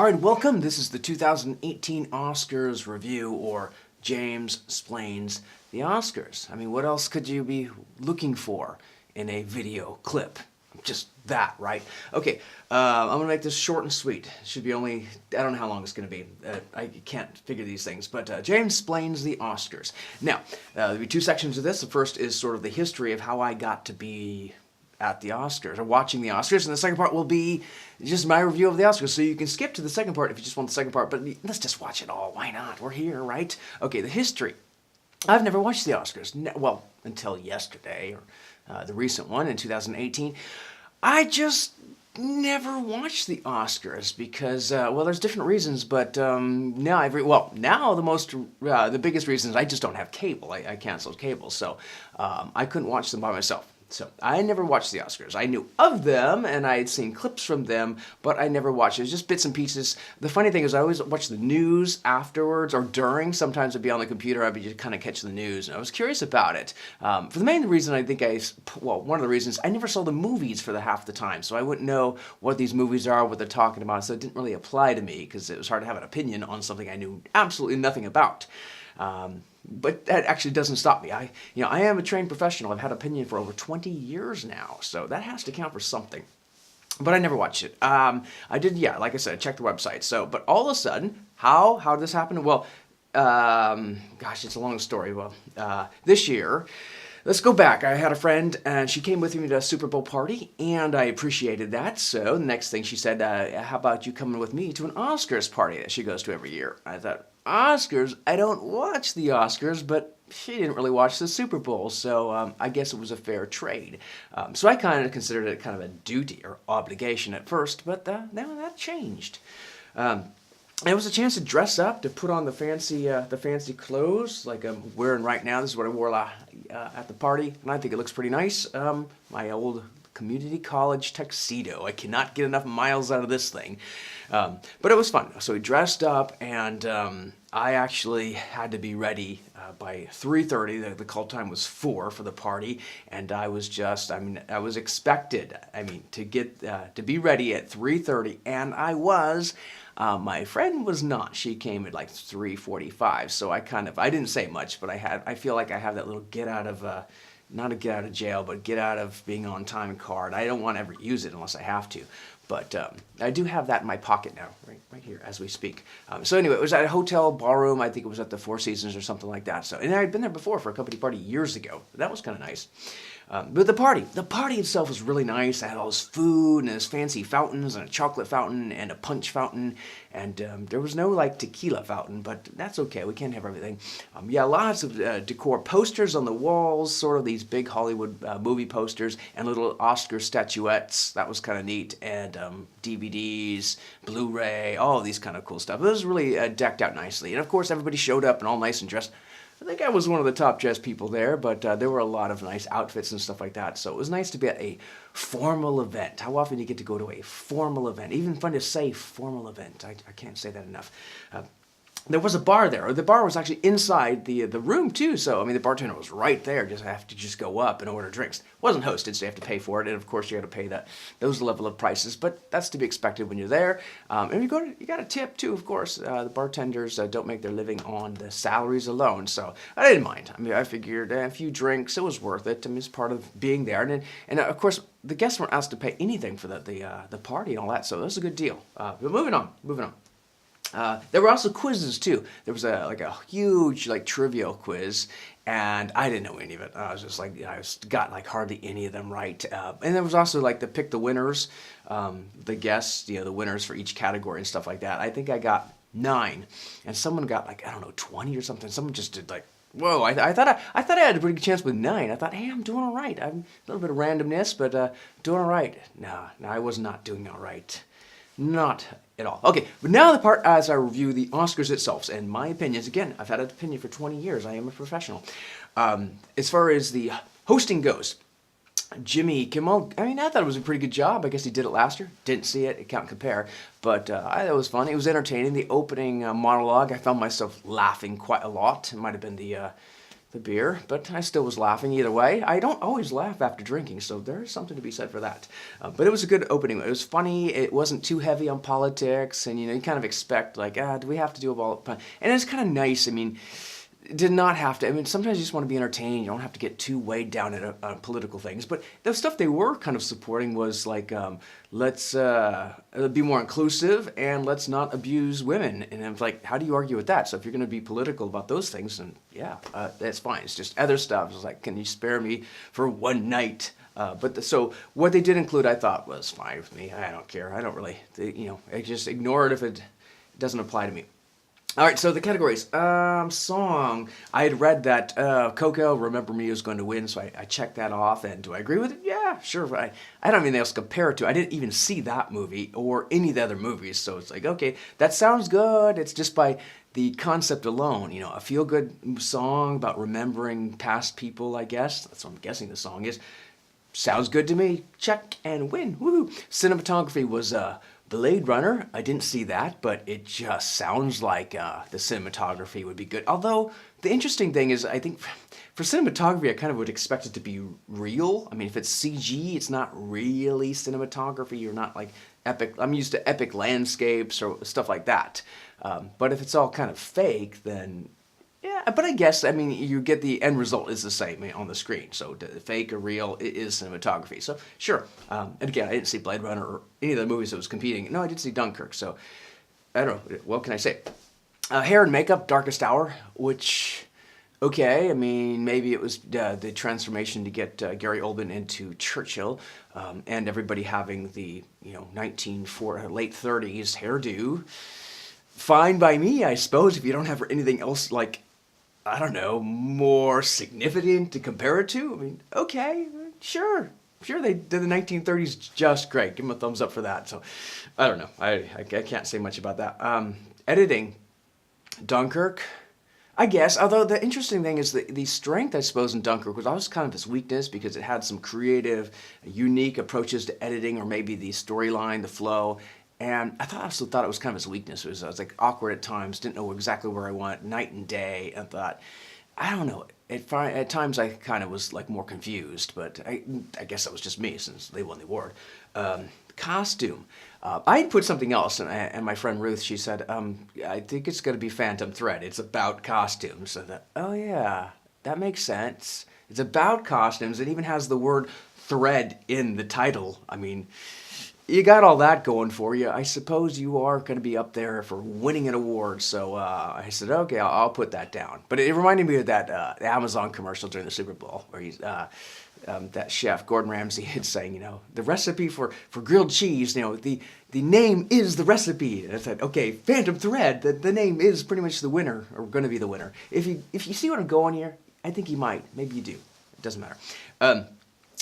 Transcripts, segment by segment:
Alright, welcome. This is the 2018 Oscars review, or James Splains the Oscars. I mean, what else could you be looking for in a video clip? Just that, right? Okay, I'm going to make this short and sweet. It should be only, I don't know how long it's going to be. I can't figure these things, but James Splains the Oscars. Now, there'll be two sections of this. The first is sort of the history of how I got to be at the Oscars, or watching the Oscars, and the second part will be just my review of the Oscars, so you can skip to the second part if you just want the second part, but let's just watch it all. Why not? We're here, right? Okay, the history. I've never watched the Oscars, well, until yesterday, or the recent one in 2018. I just never watched the Oscars because, well, there's different reasons, but now the biggest reason is I just don't have cable. I canceled cable, so I couldn't watch them by myself. So I never watched the Oscars. I knew of them, and I had seen clips from them, but I never watched it. It was just bits and pieces. The funny thing is I always watch the news afterwards or during. Sometimes I'd be on the computer, I'd be just kind of catching the news, and I was curious about it. For the main reason one of the reasons, I never saw the movies for half the time, so I wouldn't know what these movies are, what they're talking about, so it didn't really apply to me because it was hard to have an opinion on something I knew absolutely nothing about. But that actually doesn't stop me. I am a trained professional. I've had opinion for over 20 years now, so that has to count for something. But I never watched it. I did, yeah, like I said, I checked the website. So, but all of a sudden, how did this happen? Well, gosh, it's a long story. Well, this year, let's go back. I had a friend, and she came with me to a Super Bowl party, and I appreciated that. So the next thing she said, how about you coming with me to an Oscars party that she goes to every year? I thought, Oscars? I don't watch the Oscars, but she didn't really watch the Super Bowl, so I guess it was a fair trade. So I kind of considered it kind of a duty or obligation at first, but now that changed. It was a chance to dress up, to put on the fancy clothes like I'm wearing right now. This is what I wore at the party, and I think it looks pretty nice. My old community college tuxedo. I cannot get enough miles out of this thing. But it was fun. So we dressed up, and I actually had to be ready by 3:30. The call time was 4 for the party, and I was expected, to be ready at 3:30, and I was. My friend was not. She came at like 3:45, so I didn't say much, but I feel like I have that little not a get out of jail, but get out of being on time card. I don't want to ever use it unless I have to. But I do have that in my pocket now, right here as we speak. So anyway, it was at a hotel ballroom. I think it was at the Four Seasons or something like that. And I had been there before for a company party years ago. That was kind of nice. But the party itself was really nice. I had all this food and this fancy fountains and a chocolate fountain and a punch fountain. And there was no like tequila fountain, but that's okay. We can't have everything. Yeah, lots of decor, posters on the walls, sort of these big Hollywood movie posters, and little Oscar statuettes. That was kind of neat. And DVDs, Blu-ray, all of these kind of cool stuff. It was really decked out nicely. And of course, everybody showed up and all nice and dressed. I think I was one of the top dressed people there, but there were a lot of nice outfits and stuff like that. So it was nice to be at a formal event. How often do you get to go to a formal event? Even fun to say formal event. I can't say that enough. There was a bar there. The bar was actually inside the room too. So I mean, the bartender was right there. Just have to just go up and order drinks. It wasn't hosted, so you have to pay for it. And of course, you got to pay those level of prices. But that's to be expected when you're there. And you got a tip too. Of course, the bartenders don't make their living on the salaries alone. So I didn't mind. I mean, I figured a few drinks, it was worth it. I mean, it's part of being there. And of course, the guests weren't asked to pay anything for the party and all that. So that was a good deal. But moving on. There were also quizzes too. There was a huge trivial quiz, and I didn't know any of it. I was just got hardly any of them right. And there was also the pick the winners, the guests, the winners for each category and stuff like that. I think I got 9, and someone got 20 or something. Someone just did whoa! I thought I had a pretty good chance with 9. I thought, hey, I'm doing all right. I'm a little bit of randomness, but doing all right. No, I was not doing all right. Not at all. Okay, but now the part as I review the Oscars itself, and my opinions. Again, I've had an opinion for 20 years. I am a professional. As far as the hosting goes, Jimmy Kimmel, I thought it was a pretty good job. I guess he did it last year. Didn't see it. It can't compare. But I thought it was fun. It was entertaining. The opening monologue, I found myself laughing quite a lot. It might have been the the beer, but I still was laughing either way. I don't always laugh after drinking, so there's something to be said for that. But it was a good opening. It was funny. It wasn't too heavy on politics, and you kind of expect like, do we have to do a ball? And it's kind of nice. I mean, did not have to. I mean, sometimes you just want to be entertained. You don't have to get too weighed down on political things. But the stuff they were kind of supporting was like, let's be more inclusive and let's not abuse women. And I'm like, how do you argue with that? So if you're going to be political about those things, then yeah, that's fine. It's just other stuff. It's like, can you spare me for one night? So what they did include, I thought was fine with me. I don't care. I don't really, I just ignore it if it doesn't apply to me. All right, so the categories. Song. I had read that Coco, Remember Me, was going to win, so I checked that off. And do I agree with it? Yeah, sure. I don't have anything else to compare it to. I didn't even see that movie or any of the other movies, so it's like, okay, that sounds good. It's just by the concept alone, a feel-good song about remembering past people, I guess. That's what I'm guessing the song is. Sounds good to me. Check and win. Woohoo! Cinematography was Blade Runner. I didn't see that, but it just sounds like the cinematography would be good. Although, the interesting thing is, I think for cinematography, I kind of would expect it to be real. I mean, if it's CG, it's not really cinematography. You're not like epic. I'm used to epic landscapes or stuff like that. But if it's all kind of fake, then yeah, but I guess, I mean, you get the end result is the same on the screen. So fake or real, it is cinematography. So sure. And again, I didn't see Blade Runner or any of the movies that was competing. No, I did see Dunkirk. So I don't know. What can I say? Hair and makeup, Darkest Hour, which, okay, I mean, maybe it was the transformation to get Gary Oldman into Churchill and everybody having the, late 30s hairdo. Fine by me, I suppose, if you don't have anything else like, I don't know, more significant to compare it to. I mean, okay, sure, they did the 1930s just great. Give them a thumbs up for that. So, I don't know. I can't say much about that. Editing, Dunkirk, I guess. Although the interesting thing is the strength, I suppose, in Dunkirk was always kind of its weakness because it had some creative, unique approaches to editing or maybe the storyline, the flow. And I also thought it was kind of its weakness. I was like awkward at times, didn't know exactly where I went, night and day, and thought, I don't know. At times I kind of was like more confused, but I guess that was just me since they won the award. Costume. I put something else, and my friend Ruth, she said, I think it's going to be Phantom Thread. It's about costumes. So that, oh yeah, that makes sense. It's about costumes. It even has the word thread in the title. I mean, you got all that going for you. I suppose you are going to be up there for winning an award. So I said, okay, I'll put that down. But it reminded me of that Amazon commercial during the Super Bowl where he's that chef, Gordon Ramsay, is saying, the recipe for grilled cheese, the name is the recipe. And I said, okay, Phantom Thread, the name is pretty much the winner, or going to be the winner. If you see what I'm going here, I think you might. Maybe you do. It doesn't matter.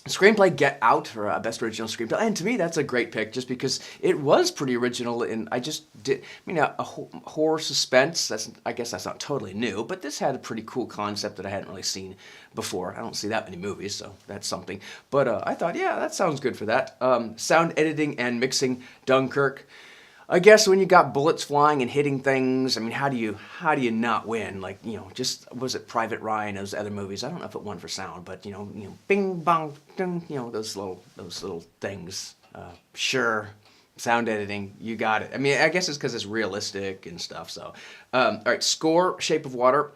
Screenplay, Get Out for Best Original Screenplay. And to me, that's a great pick just because it was pretty original. And I just did, a horror suspense, I guess that's not totally new, but this had a pretty cool concept that I hadn't really seen before. I don't see that many movies, so that's something. But I thought, yeah, that sounds good for that. Sound editing and mixing, Dunkirk. I guess when you got bullets flying and hitting things, I mean, how do you not win? Like, just, was it Private Ryan, those other movies? I don't know if it won for sound, but, bing, bong, ding, those little things. Sure, sound editing, you got it. I mean, I guess it's because it's realistic and stuff, so. All right, score, Shape of Water.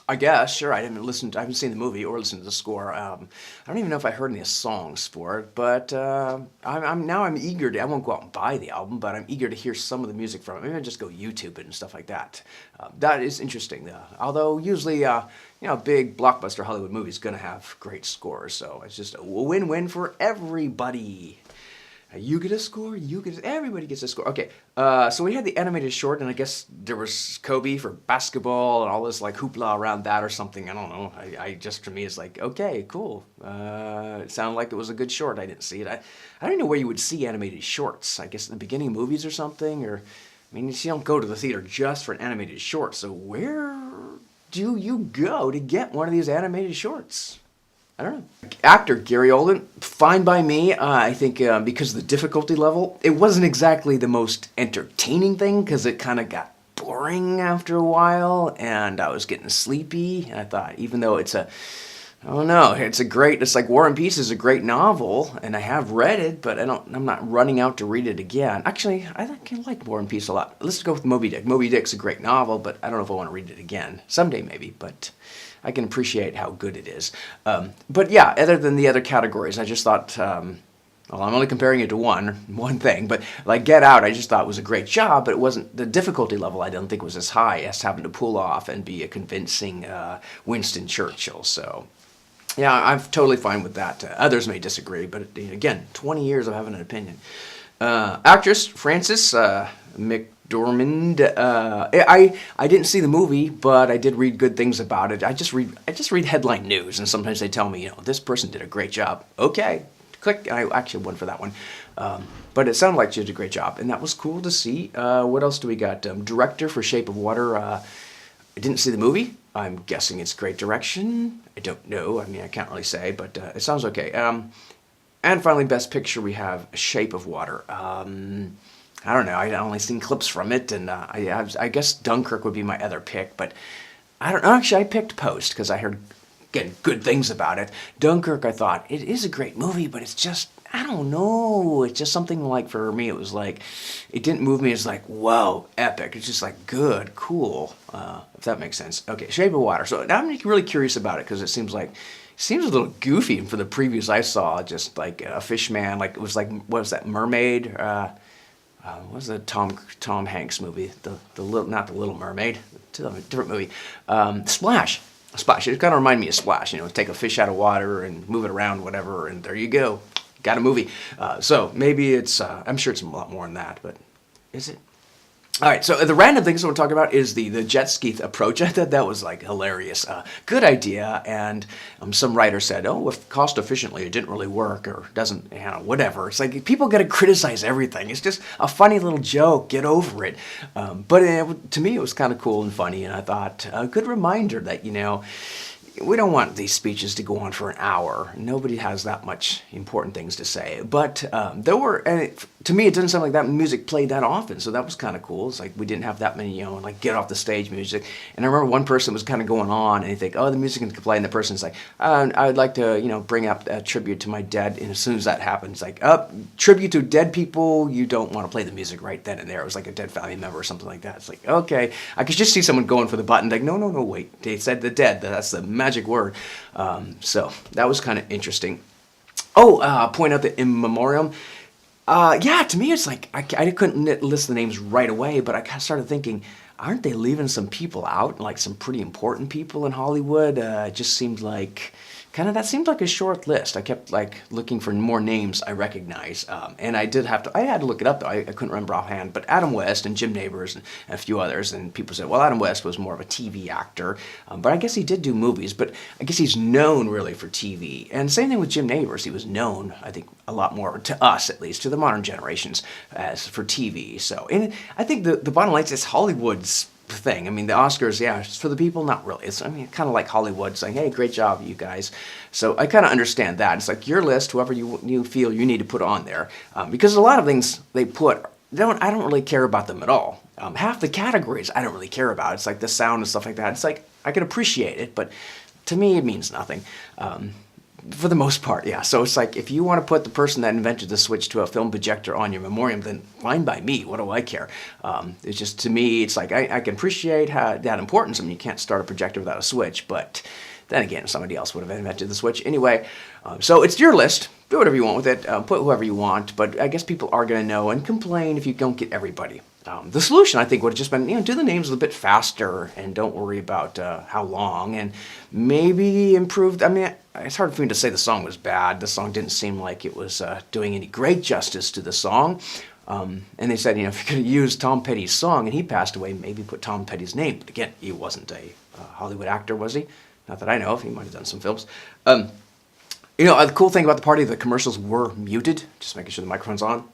I guess, sure, I haven't seen the movie or listened to the score. I don't even know if I heard any songs for it, but I'm eager to, I won't go out and buy the album, but I'm eager to hear some of the music from it. Maybe I'll just go YouTube it and stuff like that. That is interesting, although usually, a big blockbuster Hollywood movie is going to have great scores, so it's just a win-win for everybody. You get a score, everybody gets a score. Okay, so we had the animated short, and I guess there was Kobe for basketball and all this like hoopla around that or something. I don't know. I just, for me, it's like, okay, cool. It sounded like it was a good short. I didn't see it. I don't even know where you would see animated shorts. I guess in the beginning of movies or something, or, I mean, you don't go to the theater just for an animated short, so where do you go to get one of these animated shorts? I don't know. Actor, Gary Oldman, fine by me. I think because of the difficulty level, it wasn't exactly the most entertaining thing because it kind of got boring after a while, and I was getting sleepy. And I thought, even though it's I don't know, it's like War and Peace is a great novel, and I have read it, but I'm not running out to read it again. Actually, I like War and Peace a lot. Let's go with Moby Dick. Moby Dick's a great novel, but I don't know if I want to read it again. Someday maybe, but I can appreciate how good it is. But yeah, other than the other categories, I just thought, well, I'm only comparing it to one thing, but like Get Out, I just thought was a great job, but it wasn't, the difficulty level I don't think was as high as having to pull off and be a convincing Winston Churchill. So yeah, I'm totally fine with that. Others may disagree, but again, 20 years of having an opinion. Actress Frances McDormand. I didn't see the movie, but I did read good things about it. I just read headline news, and sometimes they tell me, this person did a great job. Okay, click. I actually went for that one, but it sounded like she did a great job, and that was cool to see. What else do we got? Director for Shape of Water. I didn't see the movie. I'm guessing it's great direction. I don't know. I mean, I can't really say, but it sounds okay. And finally, Best Picture, we have Shape of Water. I don't know. I've only seen clips from it, and I guess Dunkirk would be my other pick, but I don't know. Actually, I picked Post because I heard, again, good things about it. Dunkirk, I thought, it is a great movie, but it's just, I don't know. It's just something like, for me, it was like, it didn't move me. It's like, whoa, epic. It's just like, good, cool, if that makes sense. Okay, Shape of Water. So now I'm really curious about it because it seems a little goofy for the previews I saw. Just like a fish man, like it was like, what was that, Mermaid? What was the Tom Hanks movie? The little, not the Little Mermaid, different movie. Splash. Splash. It kind of reminded me of Splash. Take a fish out of water and move it around, whatever, and there you go. Got a movie. So maybe it's, I'm sure it's a lot more than that, but is it? All right, so the random things I want to talk about is the jet ski approach. I thought that was like hilarious. Good idea, and some writer said, oh, if cost efficiently it didn't really work or doesn't, whatever. It's like people got to criticize everything. It's just a funny little joke. Get over it. But to me, it was kind of cool and funny, and I thought a good reminder that, we don't want these speeches to go on for an hour. Nobody has that much important things to say. But there were, to me, it doesn't sound like that music played that often, so that was kind of cool. It's like we didn't have that many, like get off the stage music. And I remember one person was kind of going on, and you think, oh, the music can play, and the person's like, I would like to, bring up a tribute to my dead. And as soon as that happens, like, tribute to dead people, you don't want to play the music right then and there. It was like a dead family member or something like that. It's like, okay, I could just see someone going for the button, like, no, wait, they said the dead. That's the magic word. So that was kind of interesting. Oh, point out the in memoriam. Yeah, to me it's like I couldn't list the names right away, but I kind of started thinking, aren't they leaving some people out, like some pretty important people in Hollywood? It just seemed like that seemed like a short list. I kept like looking for more names I recognize, and I had to look it up though. I couldn't remember offhand, but Adam West and Jim Nabors and a few others, and people said, well, Adam West was more of a TV actor, but I guess he did do movies, but I guess he's known really for TV. And same thing with Jim Nabors. He was known, I think, a lot more, to us at least, to the modern generations, as for TV. So, and I think the bottom line is it's Hollywood's thing. I mean, the Oscars, yeah, it's for the people, not really. It's, kind of like Hollywood saying, hey, great job, you guys. So I kind of understand that. It's like your list, whoever you feel you need to put on there. Because a lot of things they put, I don't really care about them at all. Half the categories I don't really care about. It's like the sound and stuff like that. It's like, I can appreciate it, but to me it means nothing. For the most part, yeah. So it's like, if you want to put the person that invented the switch to a film projector on your memoriam, then fine by me. What do I care? It's just, to me, it's like, I can appreciate that importance. I mean, you can't start a projector without a switch, but then again, somebody else would have invented the switch. Anyway, so it's your list. Do whatever you want with it. Put whoever you want, but I guess people are going to know and complain if you don't get everybody. The solution, I think, would have just been, do the names a little bit faster and don't worry about how long, and maybe improve. I mean, it's hard for me to say the song was bad. The song didn't seem like it was doing any great justice to the song. And they said, if you're going to use Tom Petty's song and he passed away, maybe put Tom Petty's name. But again, he wasn't a Hollywood actor, was he? Not that I know of. He might have done some films. The cool thing about the party, the commercials were muted, just making sure the microphone's on.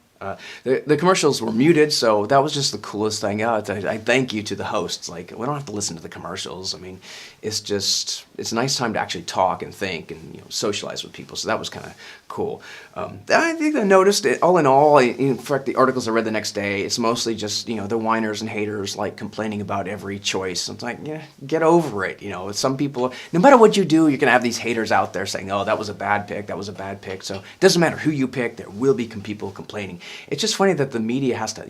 The commercials were muted, so that was just the coolest thing. I thank you to the hosts. Like, we don't have to listen to the commercials. I mean, it's a nice time to actually talk and think and socialize with people. So that was kind of cool. I think I noticed it all in all. In fact, the articles I read the next day, it's mostly just the whiners and haters like complaining about every choice. It's like, yeah, get over it. Some people, no matter what you do, you're gonna have these haters out there saying, "Oh, that was a bad pick. That was a bad pick." So it doesn't matter who you pick. There will be people complaining. It's just funny that the media has to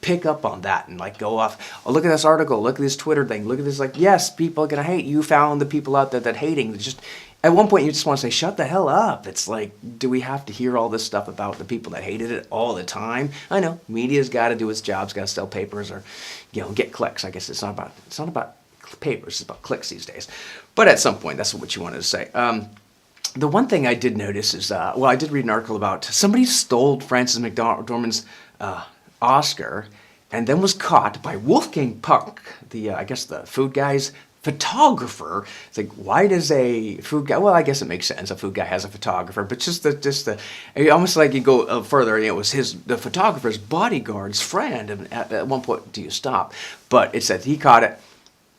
pick up on that and like go off. Oh, look at this article. Look at this Twitter thing. Look at this. Like, yes, people are gonna hate. You found the people out there that hating. Just at one point you just want to say, shut the hell up. It's like, do we have to hear all this stuff about the people that hated it all the time? I know media's got to do its job. It's got to sell papers or get clicks. I guess it's not about papers. It's about clicks these days. But at some point, that's what you wanted to say. The one thing I did notice is, I did read an article about somebody stole Frances McDormand's Oscar and then was caught by Wolfgang Puck, I guess the food guy's photographer. It's like, why does a food guy? Well, I guess it makes sense. A food guy has a photographer, but almost like you go further. It was the photographer's bodyguard's friend. And at one point, do you stop? But it said he caught it,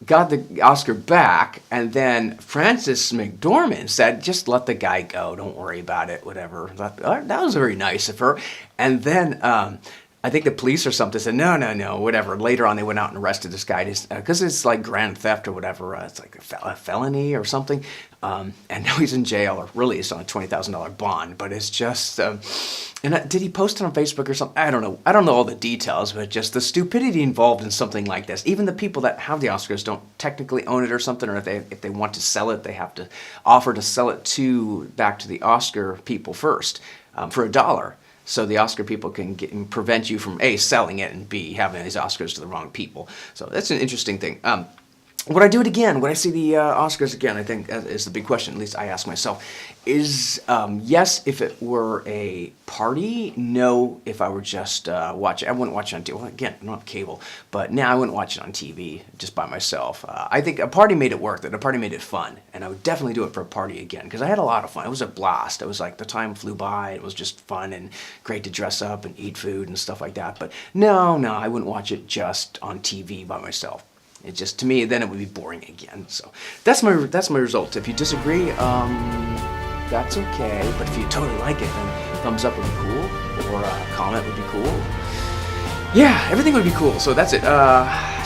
got the Oscar back, and then Frances McDormand said, just let the guy go. Don't worry about it, whatever. That was very nice of her. And then I think the police or something said, no, whatever. Later on, they went out and arrested this guy because it's like grand theft or whatever. It's like a felony or something. And now he's in jail or released on a $20,000 bond. But it's just, did he post it on Facebook or something? I don't know. I don't know all the details, but just the stupidity involved in something like this. Even the people that have the Oscars don't technically own it or something, or if they want to sell it, they have to offer to sell it back to the Oscar people first for $1. So the Oscar people can prevent you from A, selling it, and B, having these Oscars to the wrong people. So that's an interesting thing. Would I do it again? Would I see the Oscars again? I think is the big question, at least I ask myself. Is yes, if it were a party. No, if I were just watching. I wouldn't watch it on TV. Well, again, I don't have cable. But now I wouldn't watch it on TV just by myself. I think a party made it worth it. A party made it fun. And I would definitely do it for a party again because I had a lot of fun. It was a blast. It was like the time flew by. It was just fun and great to dress up and eat food and stuff like that. But no, I wouldn't watch it just on TV by myself. It just, to me, then it would be boring again. So that's my result. If you disagree, that's okay. But if you totally like it, then thumbs up would be cool, or a comment would be cool. Yeah, everything would be cool. So that's it.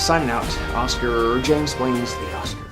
Signing out. Oscar James Splains, the Oscar.